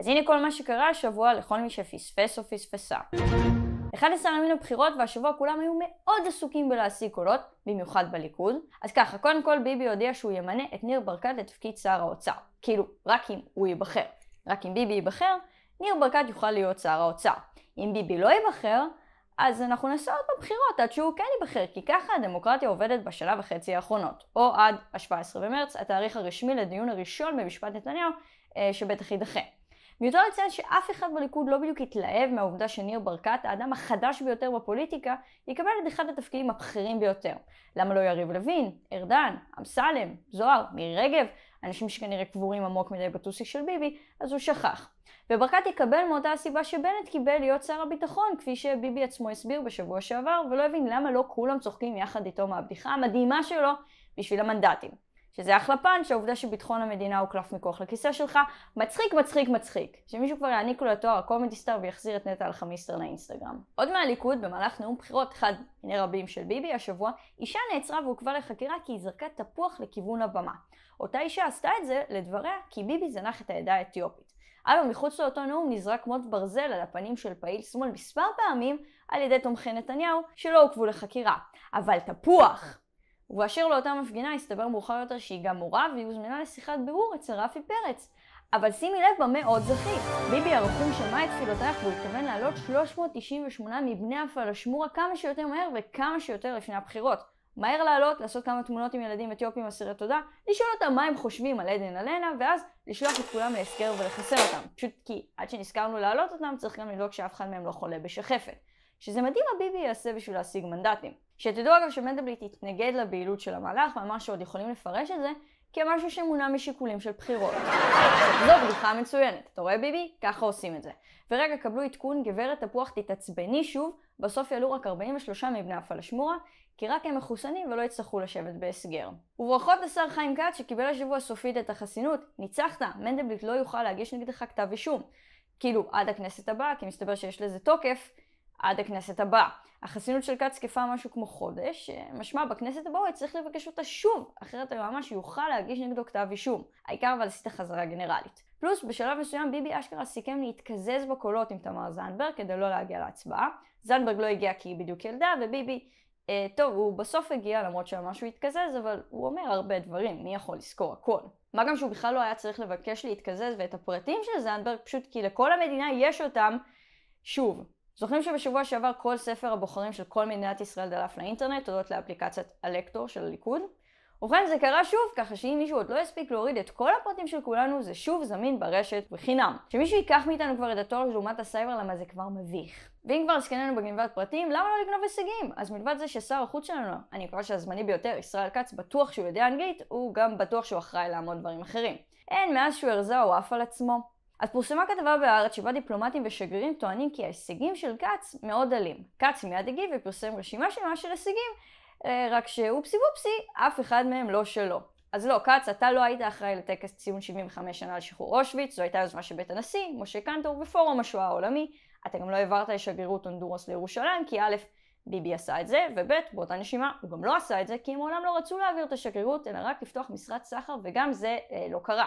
אז הנה כל מה שקרה השבוע לכל מי שפספס או פספסה. 11 ימים לבחירות והשבוע כולם היו מאוד עסוקים בלהשיג קולות, במיוחד בליכוד. אז ככה, קודם כל ביבי הודיע שהוא ימנה את ניר ברקת לתפקיד שר האוצר. כאילו, רק אם הוא ייבחר. רק אם ביבי ייבחר, ניר ברקת יוכל להיות שר האוצר. אם ביבי לא ייבחר, אז אנחנו נעשה עוד בבחירות עד שהוא כן ייבחר, כי ככה הדמוקרטיה עובדת בשנה וחצי האחרונות. או עד ה-17 במרץ, התאריך הרשמי לדיון הראשון במשפט נתניהו, שבטח יידחה. מיותר לציין שאף אחד בליכוד לא בדיוק התלהב מהעובדה שניר ברקת, האדם החדש ביותר בפוליטיקה, יקבל את אחד התפקידים הבכירים ביותר. למה לא יריב לוין, ארדן, אמסלם, זוהר, מירי רגב, אנשים שכנראה קבורים עמוק מדי בטוסיק של ביבי, אז הוא שכח. וברקת יקבל מאותה הסיבה שבנט קיבל להיות שר הביטחון, כפי שביבי עצמו הסביר בשבוע שעבר, ולא הבין למה לא כולם צוחקים יחד איתו מהבדיחה המדהימה שלו בשביל המנדטים. שזה אחלה פאנץ', שהעובדה שביטחון המדינה הוא קלף מכוח לכיסא שלך, מצחיק, מצחיק, מצחיק. שמישהו כבר יעניק לו לתואר הקומדי סטאר ויחזיר את נטע אלחמיסטר לאינסטגרם. עוד מהליכוד, במהלך נאום בחירות אחד מיני רבים של ביבי השבוע, אישה נעצרה ועוכבה לחקירה כי היא זרקה תפוח לכיוון הבמה. אותה אישה עשתה את זה, לדבריה, כי ביבי זנח את העדה האתיופית. אבל מחוץ לאותו נאום נזרק מוט ברזל על הפנים של פעיל שמאל מספר פעמים על ידי תומכי נתניהו שלא עוכבו לחקירה. אבל תפוח! ובאשר לאותה מפגינה הסתבר מאוחר יותר שהיא גם מורה והיא הוזמנה לשיחת בירור אצל רפי פרץ. אבל שימי לב במה עוד זכית. ביבי הרחום שמע את תפילותייך והוא התכוון להעלות 398 מבני הפלשמורה כמה שיותר מהר וכמה שיותר לפני הבחירות. מהר לעלות, לעשות כמה תמונות עם ילדים אתיופים אסירי תודה, לשאול אותם מה הם חושבים על עדן אלנה, ואז לשלוח את כולם להסגר ולחסר אותם. פשוט כי עד שנזכרנו להעלות אותם צריך גם לדאוג שאף אחד מהם לא חולה בשחפת. שזה מדהים מה ביבי יעשה בשביל להשיג מנדטים. שתדעו אגב שמנדלבליט התנגד לבעילות של המהלך, ואמר שעוד יכולים לפרש את זה כמשהו שמונע משיקולים של בחירות. זו בדיחה מצוינת. אתה רואה ביבי? ככה עושים את זה. ורגע קבלו עדכון, גברת תפוח תתעצבני שוב, בסוף יעלו רק 43 מבני הפלשמורה, כי רק הם מחוסנים ולא יצטרכו לשבת בהסגר. וברכות לשר חיים כץ שקיבל השבוע סופית את החסינות. ניצחת, מנדלבליט לא יוכל להגיש נגדך כתב אישום. כאילו עד הכנסת הבאה, כי מסתבר שיש לזה תוקף, עד הכנסת הבאה. החסינות של כץ תקפה משהו כמו חודש, משמע בכנסת הבאה צריך לבקש אותה שוב, אחרת היועמ"ש יוכל להגיש נגדו כתב אישום. העיקר אבל עשית חזרה גנרלית. פלוס בשלב מסוים ביבי אשכרה סיכם להתקזז בקולות עם תמר זנדברג כדי לא להגיע להצבעה. זנדברג לא הגיע כי היא בדיוק ילדה, וביבי, טוב, הוא בסוף הגיע למרות שמשהו התקזז, אבל הוא אומר הרבה דברים, מי יכול לזכור הכל. מה גם שהוא בכלל לא היה צריך לבקש להתקזז ואת הפרטים של זנדברג, פשוט כי לכל המדינה יש אותם שוב. זוכרים שבשבוע שעבר כל ספר הבוחרים של כל מדינת ישראל דלף לאינטרנט, תודות לאפליקציית אלקטור של הליכוד? ובכן זה קרה שוב, ככה שאם מישהו עוד לא יספיק להוריד את כל הפרטים של כולנו, זה שוב זמין ברשת וחינם. שמישהו ייקח מאיתנו כבר את התואר לעומת הסייבר, למה זה כבר מביך. ואם כבר עסקננו בגנבת פרטים, למה לא לגנוב הישגים? אז מלבד זה ששר החוץ שלנו, אני מקווה שהזמני ביותר, ישראל כץ, בטוח שהוא יודע אנגלית, הוא גם בטוח שהוא אחראי לעמוד דברים אחרים. אין, מאז שהוא הרזה הוא עף על עצמו. אז פורסמה כתבה בהארץ שבה דיפלומטים ושגרירים טוענים כי ההישגים של כץ מאוד דלים. כץ מיד הגיב ופרסם רשימה שלמה של הישגים, רק שאופסי וופסי, אף אחד מהם לא שלו. אז לא, כץ, אתה לא היית אחראי לטקס ציון 75 שנה על שחרור אושוויץ, זו הייתה יוזמה של בית הנשיא, משה קנטור ופורום השואה העולמי. אתה גם לא העברת לשגרירות הונדורס לירושלים, כי א', ביבי עשה את זה, וב', באותה נשימה, הוא גם לא עשה את זה, כי הם מעולם לא רצו להעביר את השגרירות, אלא רק לפתוח משרד סחר, וגם זה לא קרה.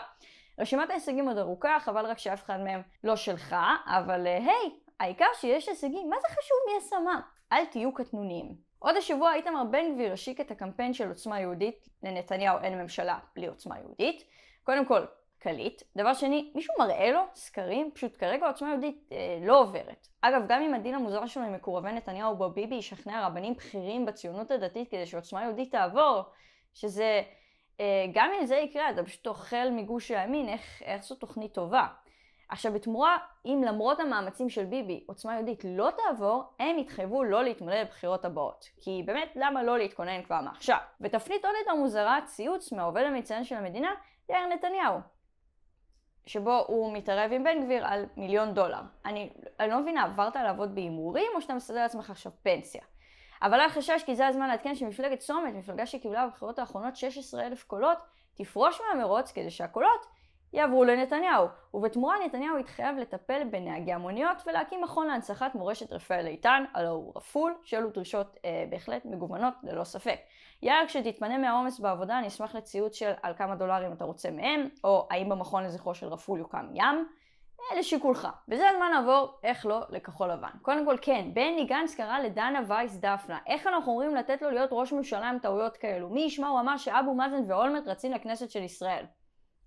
רשימת ההישגים עוד ארוכה, חבל רק שאף אחד מהם לא שלך, אבל היי, העיקר שיש הישגים, מה זה חשוב מי עשה מה? אל תהיו קטנוניים. עוד השבוע איתמר בן גביר השיק את הקמפיין של עוצמה יהודית, לנתניהו אין ממשלה בלי עוצמה יהודית. קודם כל, קליט. דבר שני, מישהו מראה לו סקרים, פשוט כרגע עוצמה יהודית לא עוברת. אגב, גם אם הדין המוזר שלו עם מקורבי נתניהו בו ביבי ישכנע רבנים בכירים בציונות הדתית כדי שעוצמה יהודית תעבור, שזה גם אם זה יקרה, אתה פשוט אוכל מגוש הימין, איך זו תוכנית טובה. עכשיו בתמורה, אם למרות המאמצים של ביבי, עוצמה יהודית לא תעבור, הם יתחייבו לא להתמודד בבחירות הבאות. כי באמת, למה לא להתכונן כבר מעכשיו? ותפנית עוד יותר מוזרה, ציוץ מהעובד המצטיין של המדינה, יאיר נתניהו. שבו הוא מתערב עם בן גביר על $1,000,000. אני לא מבינה, עברת לעבוד בהימורים או שאתה מסדר לעצמך עכשיו פנסיה? אבל היה חשש כי זה הזמן לעדכן שמפלגת צומת, מפלגה שקיבלה בבחירות האחרונות 16,000 קולות, תפרוש מהמרוץ כדי שהקולות יעברו לנתניהו. ובתמורה נתניהו התחייב לטפל בנהגי המוניות ולהקים מכון להנצחת מורשת רפאל איתן, הלא הוא רפול, שאלו דרישות בהחלט מגוונות ללא ספק. יאיר, כשתתפנה מהעומס בעבודה, אני אשמח לציוץ של על כמה דולרים אתה רוצה מהם, או האם במכון לזכרו של רפול יוקם ים. לשיקולך. וזה הזמן לעבור, איך לא, לכחול לבן. קודם כל כן, בני גנץ קרא לדנה וייס דפנה. איך אנחנו אומרים לתת לו להיות ראש ממשלה עם טעויות כאלו? מי ישמע, הוא אמר שאבו מאזן ואולמרט רצים לכנסת של ישראל.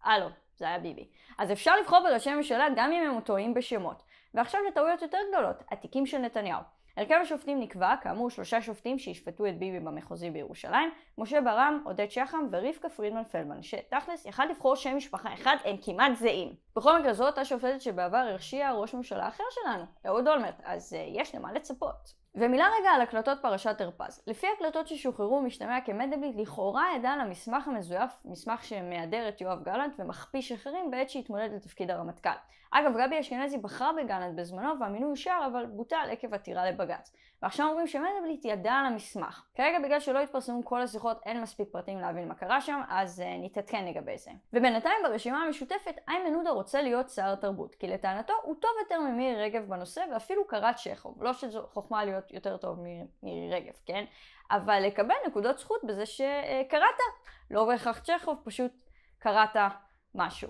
הלו, זה היה ביבי. אז אפשר לבחור בראשי ממשלה גם אם הם טועים בשמות. ועכשיו לטעויות יותר גדולות, התיקים של נתניהו. הרכב השופטים נקבע, כאמור 3 שופטים שישפטו את ביבי במחוזי בירושלים, משה ברם, עודד שחם ורבקה פרידמן פלדמן, שתכלס יכל לבחור שם משפחה אחד, הם כמעט זהים. בכל מקרה זאת השופטת שבעבר הרשיעה ראש ממשלה אחר שלנו, אהוד אולמרט, אז יש למה לצפות. ומילה רגע על הקלטות פרשת הרפז. לפי הקלטות ששוחררו משתמע כמנדלבליט לכאורה ידע על המסמך המזויף, מסמך שמהדר את יואב גלנט ומכפיש אחרים בעת שהתמודד לתפקיד הרמטכ"ל. אגב, גבי אשכנזי בחר בגלנט בזמנו והמינוי אושר אבל בוטל עקב עתירה לבג"ץ. ועכשיו אומרים שמנדלבליט ידע על המסמך. כרגע בגלל שלא התפרסמו כל השיחות אין מספיק פרטים להבין מה קרה שם, אז נתעדכן לגבי זה. ובינתיים ברשימה המשותפת איימן עודה רוצה להיות שר התרבות, כי לטענתו הוא טוב יותר ממירי רגב בנושא ואפילו קרא צ'כוב. לא שזו חוכמה להיות יותר טוב ממירי רגב, כן? אבל לקבל נקודות זכות בזה שקראת. לא בהכרח צ'כוב, פשוט קראת משהו.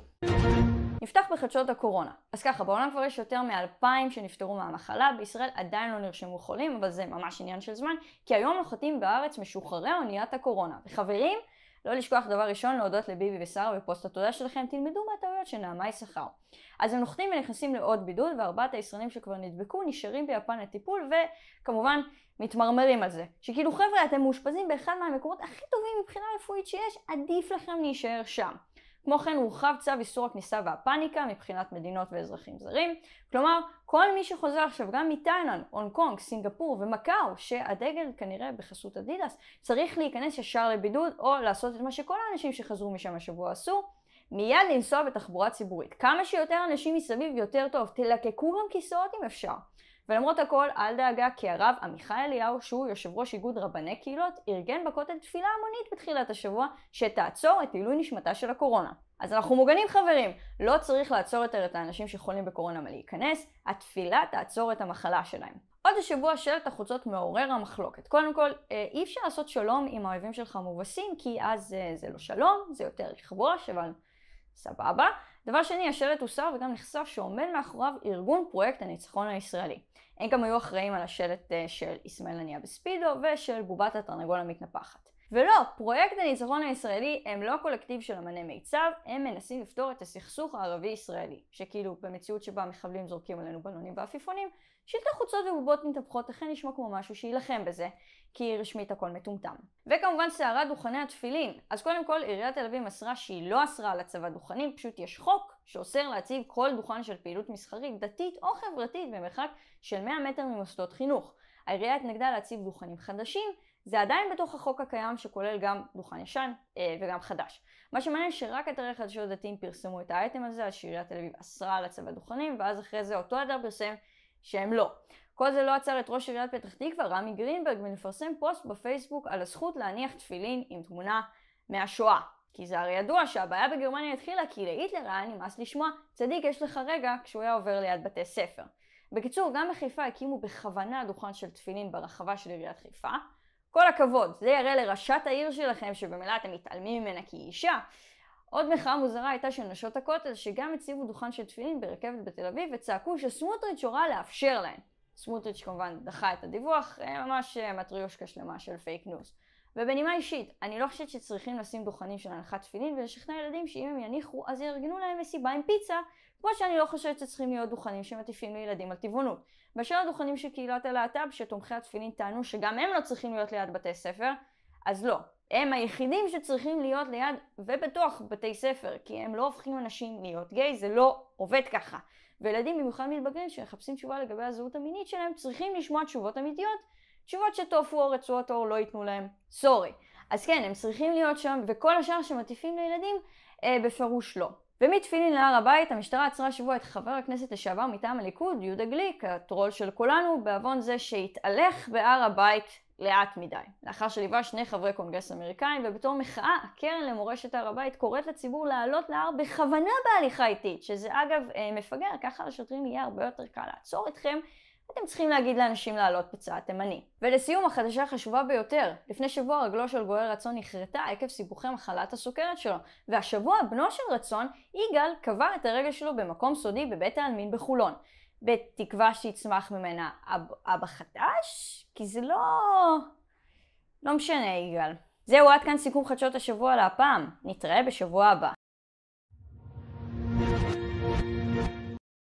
נפתח בחדשות הקורונה. אז ככה, בעולם כבר יש יותר מ-2,000 שנפטרו מהמחלה, בישראל עדיין לא נרשמו חולים, אבל זה ממש עניין של זמן, כי היום נוחתים בארץ משוחררי אוניית הקורונה. וחברים, לא לשכוח דבר ראשון להודות לביבי ושרה בפוסט התודה שלכם, תלמדו מהטעויות שנעמה יששכר. אז הם נוחתים ונכנסים לעוד בידוד, וארבעת הישראלים שכבר נדבקו נשארים ביפן לטיפול, וכמובן מתמרמרים על זה. שכאילו חבר'ה, אתם מאושפזים באחד מהמקומות הכי טובים מבחינה רפואית שיש, עדיף לכם להישאר שם. כמו כן הורחב צו איסור הכניסה והפאניקה מבחינת מדינות ואזרחים זרים. כלומר, כל מי שחוזר עכשיו גם מתאילנד, הונג קונג, סינגפור ומקאו, שהדגל כנראה בחסות אדידס, צריך להיכנס ישר לבידוד או לעשות את מה שכל האנשים שחזרו משם השבוע עשו, מיד לנסוע בתחבורה ציבורית. כמה שיותר אנשים מסביב יותר טוב, תלקקו גם כיסאות אם אפשר. ולמרות הכל, אל דאגה, כי הרב עמיחי אליהו, שהוא יושב ראש איגוד רבני קהילות, ארגן בכותל תפילה המונית בתחילת השבוע, שתעצור את עילוי נשמתה של הקורונה. אז אנחנו מוגנים חברים, לא צריך לעצור יותר את האנשים שחולים בקורונה מלהיכנס, התפילה תעצור את המחלה שלהם. עוד השבוע שלט החוצות מעורר המחלוקת. קודם כל, אי אפשר לעשות שלום עם האויבים שלך מובסים, כי אז זה לא שלום, זה יותר לכבוש, אבל סבבה. דבר שני, השלט הוסר וגם נחשף שעומד מאחוריו ארגון פרויקט הניצחון הישראלי. הם גם היו אחראים על השלט של איסמעיל הנייה בספידו ושל בובת התרנגול המתנפחת. ולא, פרויקט הניצחון הישראלי הם לא קולקטיב של אמני מיצב, הם מנסים לפתור את הסכסוך הערבי-ישראלי, שכאילו במציאות שבה מחבלים זורקים עלינו בלונים ועפיפונים, שלטי חוצות ובובות מתהפכות אכן נשמע כמו משהו שילחם בזה, כי רשמית הכל מטומטם. וכמובן סערת דוכני התפילין. אז קודם כל עיריית תל אביב מסרה שהיא לא אסרה על הצבת דוכנים, פשוט יש חוק שאוסר להציב כל דוכן של פעילות מסחרית, דתית או חברתית במרחק של 100 מטר ממוסדות חינוך. העירייה התנגדה להציב דוכנים חדשים, זה עדיין בתוך החוק הקיים שכולל גם דוכן ישן וגם חדש. מה שמעניין שרק אתרי חדשות דתיים פרסמו את האייטם הזה, אז שעיריית תל אביב אסרה על הצבת דוכנים, ואז אחרי זה אותו אתר פרסם שהם לא. כל זה לא עצר את ראש עיריית פתח תקווה, רמי גרינברג, מלפרסם פוסט בפייסבוק על הזכות להניח תפילין עם תמונה מהשואה. כי זה הרי ידוע שהבעיה בגרמניה התחילה כי להיטלר היה נמאס לשמוע צדיק יש לך רגע כשהוא היה עובר ליד בתי ספר. בקיצור, גם בחיפה הקימו בכוונה דוכן של תפילין ברחבה של עיריית חיפה. כל הכבוד, זה יראה לראשת העיר שלכם שבמילה אתם מתעלמים ממנה כי היא אישה. עוד מחאה מוזרה הייתה של נשות הכותל שגם הציבו דוכן של תפילין ברכבת בתל אביב וצעקו שסמוטריץ' הורה לאפשר להם. סמוטריץ' כמובן דחה את הדיווח, ממש מטריושקה שלמה של פייק ניוז. ובנימה אישית, אני לא חושבת שצריכים לשים דוכנים של הנחת תפילין ולשכנע ילדים שאם הם יניחו אז יארגנו להם מסיבה עם פיצה, כמו שאני לא חושבת שצריכים להיות דוכנים שמטיפים לילדים על טבעונות. באשר הדוכנים של קהילת הלהט"ב שתומכי התפילין טענו שגם הם לא צריכים להיות ליד בתי ספר, אז לא. הם היחידים שצריכים להיות ליד ובתוך בתי ספר, כי הם לא הופכים אנשים להיות גיי, זה לא עובד ככה. וילדים במיוחד מתבגרים שמחפשים תשובה לגבי הזהות המינית שלהם צריכים לשמוע תשובות אמיתיות, תשובות שטופו או רצועות אור לא ייתנו להם, סורי. אז כן, הם צריכים להיות שם, וכל השאר שמטיפים לילדים, בפירוש לא. ומתפילין להר הבית, המשטרה עצרה השבוע את חבר הכנסת לשעבר מטעם הליכוד, יהודה גליק, הטרול של כולנו, בעוון זה שהתהלך בהר הבית לאט מדי. לאחר שליווה 2 חברי קונגרס אמריקאים, ובתור מחאה, הקרן למורשת הר הבית קוראת לציבור לעלות להר בכוונה בהליכה איטית, שזה אגב מפגר, ככה לשוטרים יהיה הרבה יותר קל לעצור אתכם, אתם צריכים להגיד לאנשים לעלות בצעד תימני. ולסיום, החדשה החשובה ביותר. לפני שבוע רגלו של גואל רצון נחרטה עקב סיבוכי מחלת הסוכרת שלו, והשבוע בנו של רצון, יגאל, קבר את הרגל שלו במקום סודי בבית העלמין בחולון. בתקווה שיצמח ממנה אבא חדש? כי זה לא משנה, יגאל. זהו, עד כאן סיכום חדשות השבוע להפעם. נתראה בשבוע הבא.